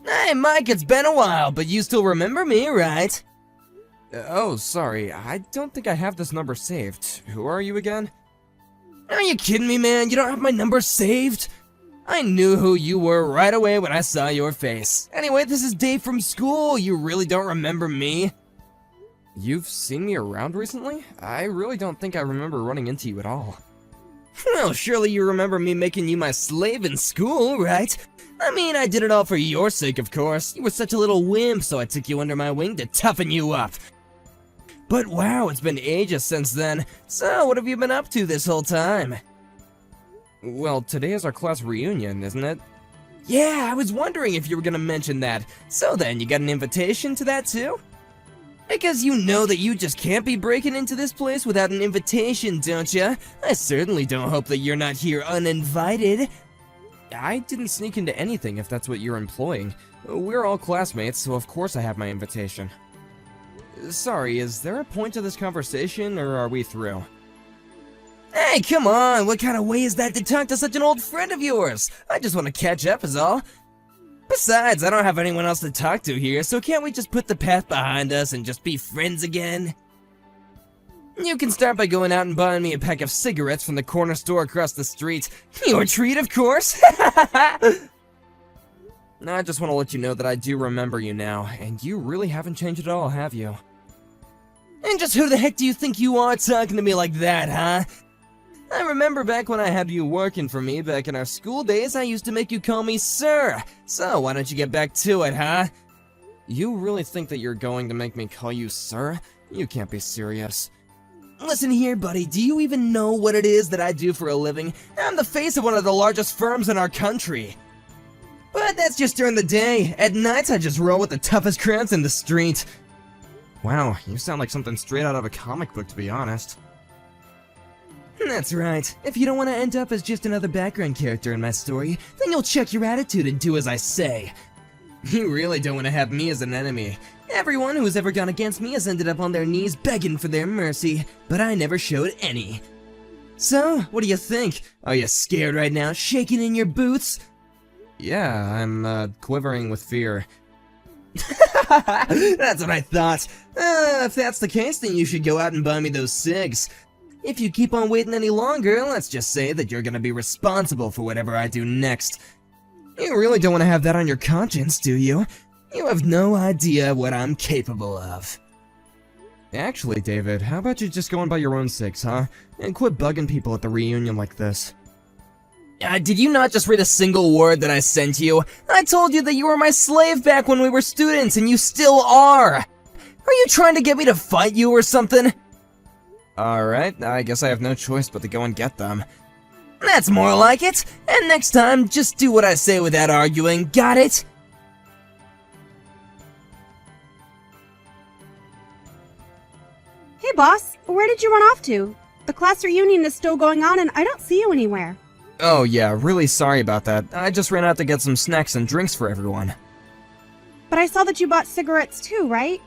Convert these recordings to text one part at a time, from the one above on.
Hey, Mike, it's been a while, but you still remember me, right? Oh, sorry, I don't think I have this number saved. Who are you again? Are you kidding me, man? You don't have my number saved? I knew who you were right away when I saw your face. Anyway, this is Dave from school. You really don't remember me? You've seen me around recently? I really don't think I remember running into you at all. Well, surely you remember me making you my slave in school, right? I mean, I did it all for your sake, of course. You were such a little wimp, so I took you under my wing to toughen you up. But wow, it's been ages since then. So, what have you been up to this whole time? Well, today is our class reunion, isn't it? Yeah, I was wondering if you were gonna mention that. So then, you got an invitation to that too? Because you know that you just can't be breaking into this place without an invitation, don't ya? I certainly don't hope that you're not here uninvited. I didn't sneak into anything if that's what you're implying. We're all classmates, so of course I have my invitation. Sorry, is there a point to this conversation, or are we through? Hey, come on, what kind of way is that to talk to such an old friend of yours? I just want to catch up is all. Besides, I don't have anyone else to talk to here, so can't we just put the past behind us and just be friends again? You can start by going out and buying me a pack of cigarettes from the corner store across the street. Your treat, of course! I just want to let you know that I do remember you now, and you really haven't changed at all, have you? And just who the heck do you think you are talking to me like that, huh? I remember back when I had you working for me back in our school days, I used to make you call me sir. So why don't you get back to it, huh? You really think that you're going to make me call you sir? You can't be serious. Listen here, buddy, do you even know what it is that I do for a living? I'm the face of one of the largest firms in our country. But that's just during the day. At nights, I just roll with the toughest crowds in the street. Wow, you sound like something straight out of a comic book, to be honest. That's right. If you don't want to end up as just another background character in my story, then you'll check your attitude and do as I say. You really don't want to have me as an enemy. Everyone who's ever gone against me has ended up on their knees begging for their mercy, but I never showed any. So, what do you think? Are you scared right now, shaking in your boots? Yeah, I'm, quivering with fear. That's what I thought. If that's the case, then you should go out and buy me those cigs. If you keep on waiting any longer, let's just say that you're gonna be responsible for whatever I do next. You really don't want to have that on your conscience, do you? You have no idea what I'm capable of. Actually, David, how about you just go and buy your own cigs, huh? And quit bugging people at the reunion like this. Did you not just read a single word that I sent you? I told you that you were my slave back when we were students, and you still are! Are you trying to get me to fight you or something? Alright, I guess I have no choice but to go and get them. That's more like it! And next time, just do what I say without arguing, got it? Hey boss, where did you run off to? The class reunion is still going on and I don't see you anywhere. Oh yeah, really sorry about that. I just ran out to get some snacks and drinks for everyone. But I saw that you bought cigarettes too, right?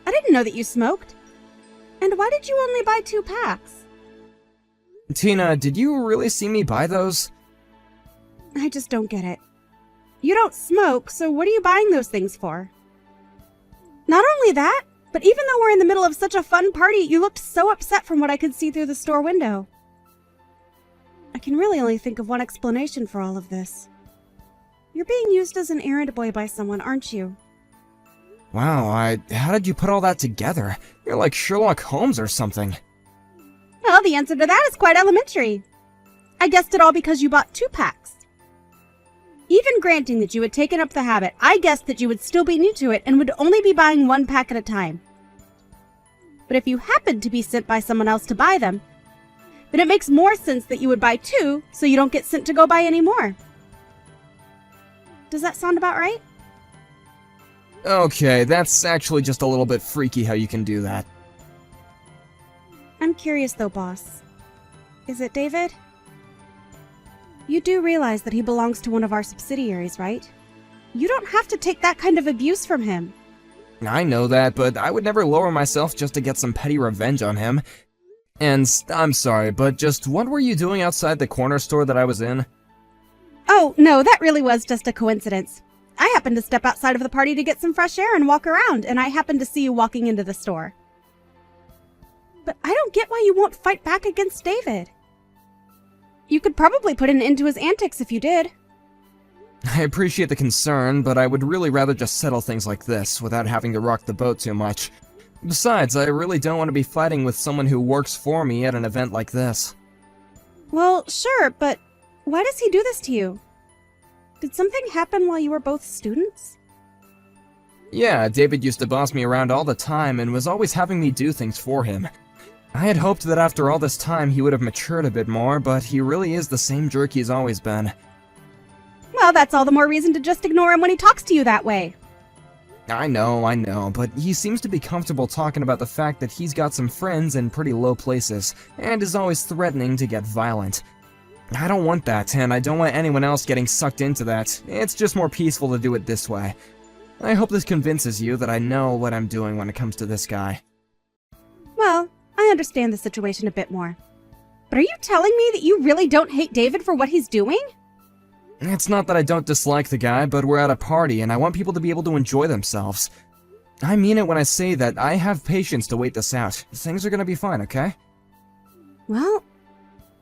I didn't know that you smoked. And why did you only buy 2 packs? Tina, did you really see me buy those? I just don't get it. You don't smoke, so what are you buying those things for? Not only that, but even though we're in the middle of such a fun party, you looked so upset from what I could see through the store window. I can really only think of one explanation for all of this. You're being used as an errand boy by someone, aren't you? Wow, how did you put all that together? You're like Sherlock Holmes or something. Well, the answer to that is quite elementary. I guessed it all because you bought 2 packs. Even granting that you had taken up the habit, I guessed that you would still be new to it and would only be buying 1 pack at a time. But if you happened to be sent by someone else to buy them, then it makes more sense that you would buy 2 so you don't get sent to go buy any more. Does that sound about right? Okay, that's actually just a little bit freaky how you can do that. I'm curious though, boss. Is it David? You do realize that he belongs to one of our subsidiaries, right? You don't have to take that kind of abuse from him. I know that, but I would never lower myself just to get some petty revenge on him. And I'm sorry, but just what were you doing outside the corner store that I was in? Oh, no, that really was just a coincidence. I happened to step outside of the party to get some fresh air and walk around, and I happened to see you walking into the store. But I don't get why you won't fight back against David. You could probably put an end to his antics if you did. I appreciate the concern, but I would really rather just settle things like this without having to rock the boat too much. Besides, I really don't want to be fighting with someone who works for me at an event like this. Well, sure, but why does he do this to you? Did something happen while you were both students? Yeah, David used to boss me around all the time and was always having me do things for him. I had hoped that after all this time he would have matured a bit more, but he really is the same jerk he's always been. Well, that's all the more reason to just ignore him when he talks to you that way. I know, but he seems to be comfortable talking about the fact that he's got some friends in pretty low places, and is always threatening to get violent. I don't want that, and I don't want anyone else getting sucked into that. It's just more peaceful to do it this way. I hope this convinces you that I know what I'm doing when it comes to this guy. Well, I understand the situation a bit more. But are you telling me that you really don't hate David for what he's doing? It's not that I don't dislike the guy, but we're at a party and I want people to be able to enjoy themselves. I mean it when I say that I have patience to wait this out. Things are gonna be fine, okay? Well,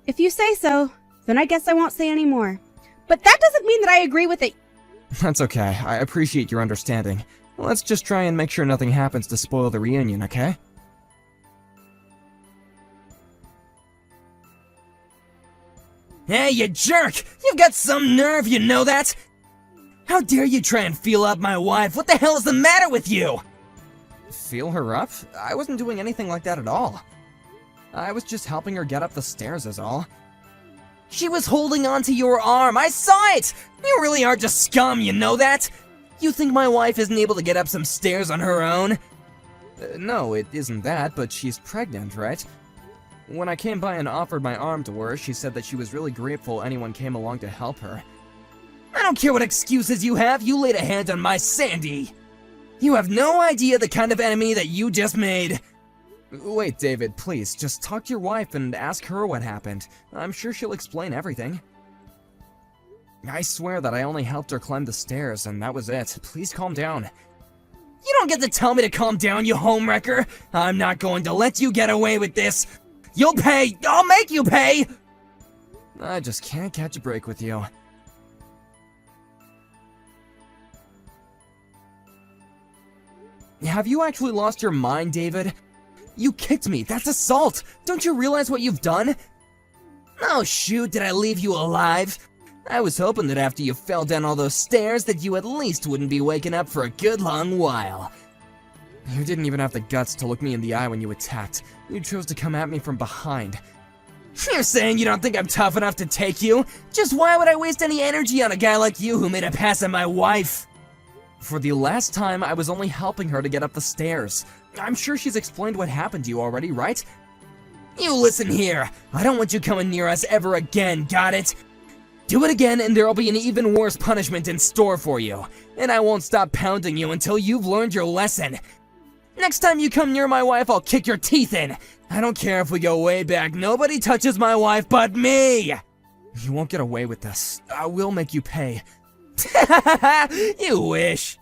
if you say so, then I guess I won't say any more. But that doesn't mean that I agree with it. That's okay, I appreciate your understanding. Let's just try and make sure nothing happens to spoil the reunion, okay? Hey, you jerk! You've got some nerve, you know that? How dare you try and feel up my wife? What the hell is the matter with you? Feel her up? I wasn't doing anything like that at all. I was just helping her get up the stairs is all. She was holding onto your arm. I saw it! You really are just scum, you know that? You think my wife isn't able to get up some stairs on her own? No, it isn't that, but she's pregnant, right? When I came by and offered my arm to her, she said that she was really grateful anyone came along to help her. I don't care what excuses you have, you laid a hand on my Sandy! You have no idea the kind of enemy that you just made! Wait, David, please, just talk to your wife and ask her what happened. I'm sure she'll explain everything. I swear that I only helped her climb the stairs, and that was it. Please calm down. You don't get to tell me to calm down, you homewrecker! I'm not going to let you get away with this! You'll pay! I'll make you pay! I just can't catch a break with you. Have you actually lost your mind, David? You kicked me. That's assault. Don't you realize what you've done? Oh shoot, did I leave you alive? I was hoping that after you fell down all those stairs that you at least wouldn't be waking up for a good long while. You didn't even have the guts to look me in the eye when you attacked. You chose to come at me from behind. You're saying you don't think I'm tough enough to take you? Just why would I waste any energy on a guy like you who made a pass at my wife? For the last time, I was only helping her to get up the stairs. I'm sure she's explained what happened to you already, right? You listen here. I don't want you coming near us ever again, got it? Do it again and there'll be an even worse punishment in store for you. And I won't stop pounding you until you've learned your lesson. Next time you come near my wife, I'll kick your teeth in. I don't care if we go way back. Nobody touches my wife but me. You won't get away with this. I will make you pay. You wish.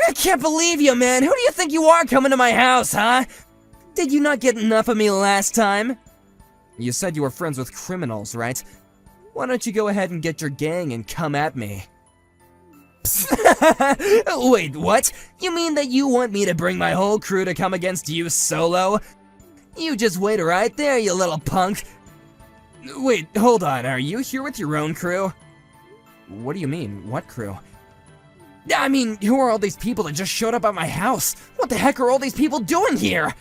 I can't believe you, man. Who do you think you are coming to my house, huh? Did you not get enough of me last time? You said you were friends with criminals, right? Why don't you go ahead and get your gang and come at me? Wait, what? You mean that you want me to bring my whole crew to come against you solo? You just wait right there, you little punk. Wait, hold on, are you here with your own crew? What do you mean, what crew? I mean, who are all these people that just showed up at my house? What the heck are all these people doing here?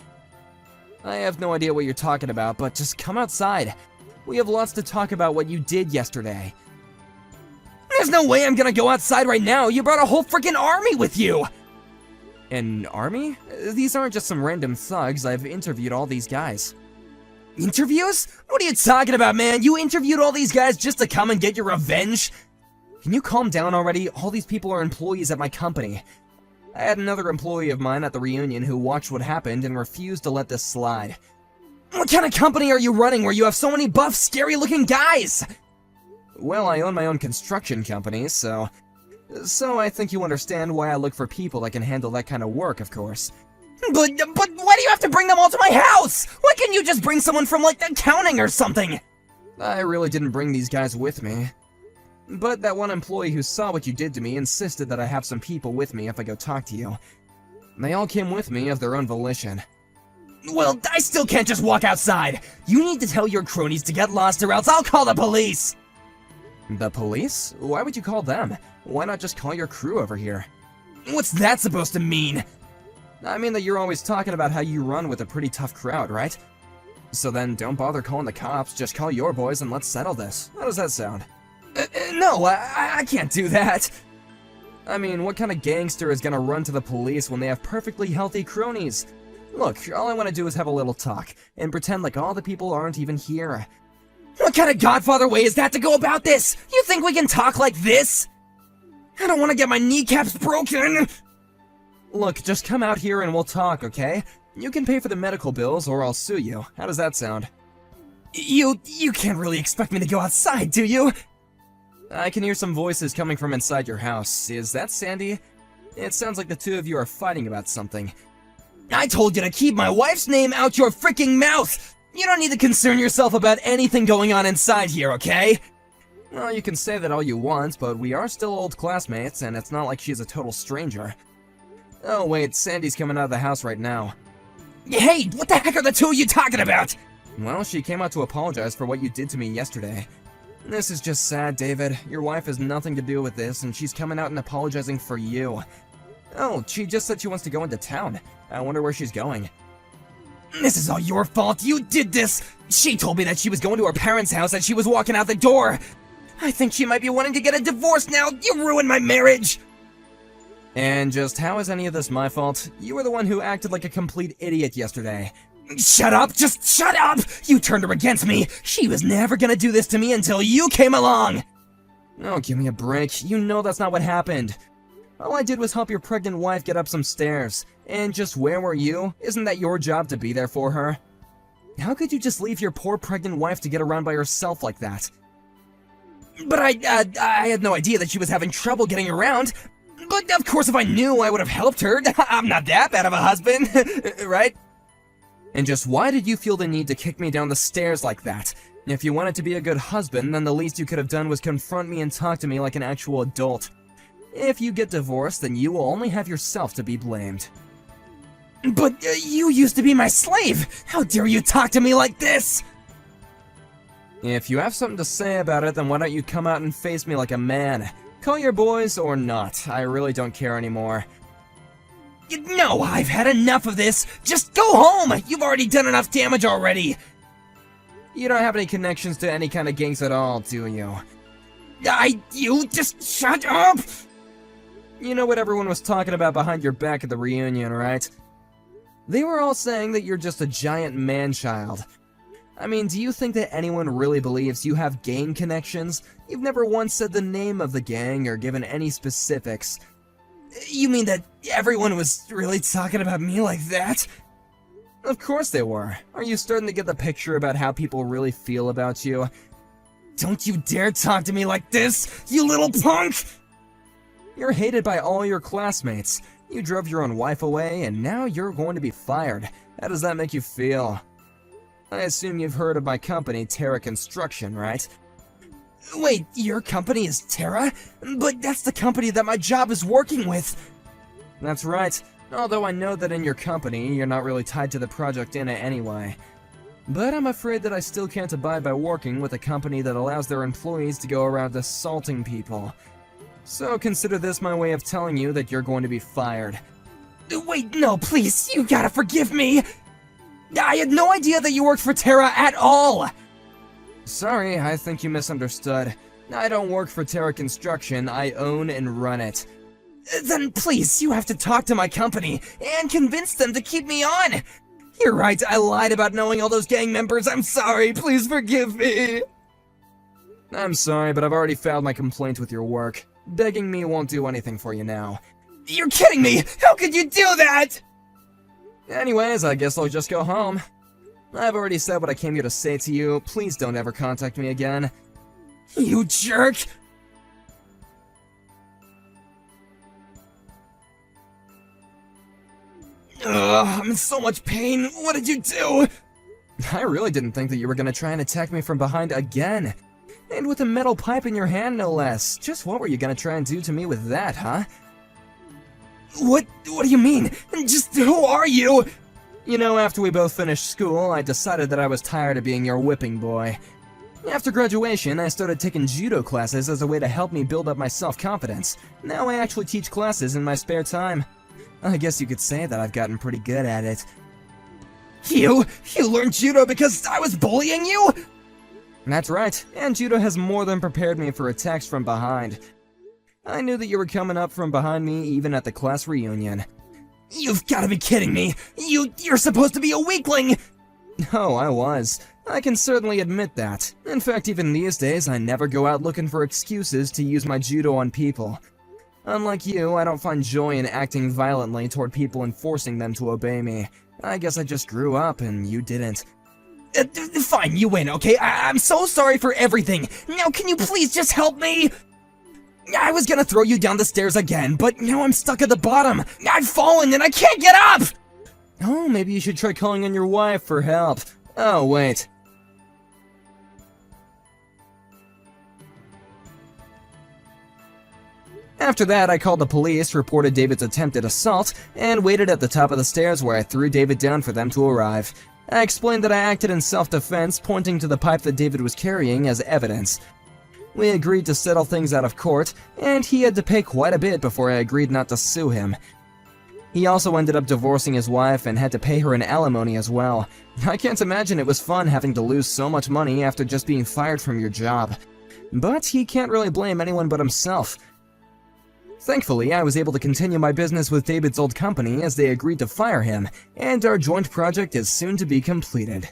I have no idea what you're talking about, but just come outside. We have lots to talk about what you did yesterday. There's no way I'm gonna go outside right now. You brought a whole freaking army with you. An army? These aren't just some random thugs. I've interviewed all these guys. Interviews? What are you talking about, man? You interviewed all these guys just to come and get your revenge? Can you calm down already? All these people are employees at my company. I had another employee of mine at the reunion who watched what happened and refused to let this slide. What kind of company are you running where you have so many buff, scary-looking guys? Well, I own my own construction company, so I think you understand why I look for people that can handle that kind of work, of course. But why do you have to bring them all to my house? Why can't you just bring someone from, like, accounting or something? I really didn't bring these guys with me. But that one employee who saw what you did to me insisted that I have some people with me if I go talk to you. They all came with me of their own volition. Well, I still can't just walk outside. You need to tell your cronies to get lost or else I'll call the police. The police? Why would you call them? Why not just call your crew over here? What's that supposed to mean? I mean that you're always talking about how you run with a pretty tough crowd, right? So then don't bother calling the cops, just call your boys and let's settle this. How does that sound? No, I can't do that. I mean, what kind of gangster is gonna run to the police when they have perfectly healthy cronies? Look, all I want to do is have a little talk, and pretend like all the people aren't even here. What kind of Godfather way is that to go about this? You think we can talk like this? I don't want to get my kneecaps broken. Look, just come out here and we'll talk, okay? You can pay for the medical bills or I'll sue you. How does that sound? You can't really expect me to go outside, do you? I can hear some voices coming from inside your house. Is that Sandy? It sounds like the two of you are fighting about something. I told you to keep my wife's name out your freaking mouth! You don't need to concern yourself about anything going on inside here, okay? Well, you can say that all you want, but we are still old classmates, and it's not like she's a total stranger. Oh wait, Sandy's coming out of the house right now. Hey, what the heck are the two of you talking about? Well, she came out to apologize for what you did to me yesterday. This is just sad, David. Your wife has nothing to do with this, and she's coming out and apologizing for you. Oh, she just said she wants to go into town. I wonder where she's going. This is all your fault. You did this. She told me that she was going to her parents' house as she was walking out the door. I think she might be wanting to get a divorce now. You ruined my marriage. And just how is any of this my fault? You were the one who acted like a complete idiot yesterday. Shut up! Just shut up! You turned her against me. She was never gonna do this to me until you came along. Oh, give me a break. You know that's not what happened. All I did was help your pregnant wife get up some stairs. And just where were you? Isn't that your job to be there for her? How could you just leave your poor pregnant wife to get around by herself like that? But I had no idea that she was having trouble getting around. But of course if I knew, I would have helped her. I'm not that bad of a husband, right? And just why did you feel the need to kick me down the stairs like that? If you wanted to be a good husband, then the least you could have done was confront me and talk to me like an actual adult. If you get divorced, then you will only have yourself to be blamed. But you used to be my slave! How dare you talk to me like this? If you have something to say about it, then why don't you come out and face me like a man? Call your boys or not, I really don't care anymore. No, I've had enough of this! Just go home! You've already done enough damage already! You don't have any connections to any kind of gangs at all, do you? You just shut up! You know what everyone was talking about behind your back at the reunion, right? They were all saying that you're just a giant man-child. I mean, do you think that anyone really believes you have gang connections? You've never once said the name of the gang or given any specifics. You mean that everyone was really talking about me like that? Of course they were. Are you starting to get the picture about how people really feel about you? Don't you dare talk to me like this, you little punk! You're hated by all your classmates. You drove your own wife away, and now you're going to be fired. How does that make you feel? I assume you've heard of my company, Terra Construction, right? Wait, your company is Terra? But that's the company that my job is working with. That's right, although I know that in your company, you're not really tied to the project in it anyway. But I'm afraid that I still can't abide by working with a company that allows their employees to go around assaulting people. So consider this my way of telling you that you're going to be fired. Wait, no, please, you gotta forgive me! I had no idea that you worked for Terra at all! Sorry, I think you misunderstood. I don't work for Terra Construction, I own and run it. Then please, you have to talk to my company and convince them to keep me on! You're right, I lied about knowing all those gang members, I'm sorry, please forgive me! I'm sorry, but I've already filed my complaint with your work. Begging me won't do anything for you now. You're kidding me! How could you do that?! Anyways, I guess I'll just go home. I've already said what I came here to say to you. Please don't ever contact me again. You jerk! Ugh, I'm in so much pain. What did you do? I really didn't think that you were gonna try and attack me from behind again. And with a metal pipe in your hand, no less. Just what were you gonna try and do to me with that, huh? What do you mean? Just who are you? You know, after we both finished school, I decided that I was tired of being your whipping boy. After graduation, I started taking judo classes as a way to help me build up my self-confidence. Now I actually teach classes in my spare time. I guess you could say that I've gotten pretty good at it. You learned judo because I was bullying you? That's right, and judo has more than prepared me for attacks from behind. I knew that you were coming up from behind me even at the class reunion. You've gotta be kidding me! You're supposed to be a weakling! No, I was. I can certainly admit that. In fact, even these days, I never go out looking for excuses to use my judo on people. Unlike you, I don't find joy in acting violently toward people and forcing them to obey me. I guess I just grew up and you didn't. Fine, you win, okay? I'm so sorry for everything. Now can you please just help me? I was gonna throw you down the stairs again, but now I'm stuck at the bottom. I've fallen and I can't get up! Oh, maybe you should try calling on your wife for help. Oh, wait. After that, I called the police, reported David's attempted assault, and waited at the top of the stairs where I threw David down for them to arrive. I explained that I acted in self-defense, pointing to the pipe that David was carrying as evidence. We agreed to settle things out of court, and he had to pay quite a bit before I agreed not to sue him. He also ended up divorcing his wife and had to pay her an alimony as well. I can't imagine it was fun having to lose so much money after just being fired from your job. But he can't really blame anyone but himself. Thankfully, I was able to continue my business with David's old company as they agreed to fire him, and our joint project is soon to be completed.